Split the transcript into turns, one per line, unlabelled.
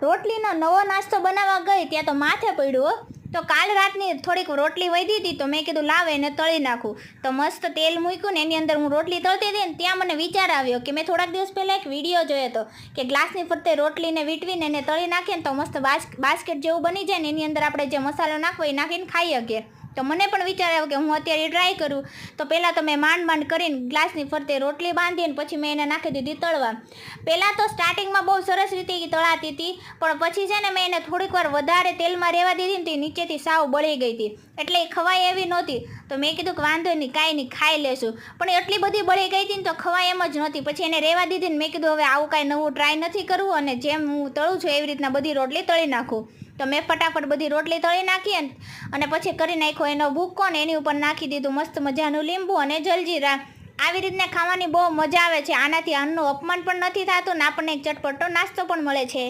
રોટલીનો નવો નાસ્તો બનાવવા ગઈ ત્યાં તો માથે પડ્યું. તો કાલ રાતની થોડીક રોટલી વધી હતી તો મેં કીધું લાવે એને તળી નાખું. તો મસ્ત તેલ મૂક્યું ને એની અંદર હું રોટલી તળતી હતી ને ત્યાં મને વિચાર આવ્યો કે મેં થોડાક દિવસ પહેલાં એક વિડીયો જોયો હતો કે ગ્લાસની ફરતે રોટલીને વીંટવીને એને તળી નાખીએ ને તો મસ્ત બાસ્કેટ જેવું બની જાય ને એની અંદર આપણે જે મસાલો નાખવો એ નાખીને ખાઈ શકીએ. તો મને પણ વિચાર આવ્યો કે હું અત્યારે ટ્રાય કરું. તો પહેલાં તો મેં માંડ કરીને ગ્લાસની ફરતે રોટલી બાંધીને પછી મેં એને નાખી દીધી તળવા. પહેલાં તો સ્ટાર્ટિંગમાં બહુ સરસ રીતે એ તળાતી હતી, પણ પછી છે ને મેં એને થોડીક વાર વધારે તેલમાં રહેવા દીધી ને તો નીચેથી સાવ બળી ગઈ હતી, એટલે એ ખવાય એવી નહોતી. તો મેં કીધું કે વાંધો નહીં, કાંઈ નહીં, ખાઈ લેશું. પણ એટલી બધી બળી ગઈ હતી ને તો ખવાય એમ જ નહોતી. પછી એને રહેવા દીધી ને મેં કીધું હવે આવું કાંઈ નવું ટ્રાય નથી કરવું, અને જેમ હું તળું છું એવી રીતના બધી રોટલી તળી નાખું. તો મેં ફટાફટ બધી રોટલી તળી નાખી અને પછી કરી નાખ્યો એનો ભૂક્કો ને એની ઉપર નાખી દીધું મસ્ત મજાનું લીંબુ અને જલજીરા. આવી રીતના ખાવાની બહુ મજા આવે છે. આનાથી અન્નનું અપમાન પણ નથી થતું ને આપણને એક ચટપટો નાસ્તો પણ મળે છે.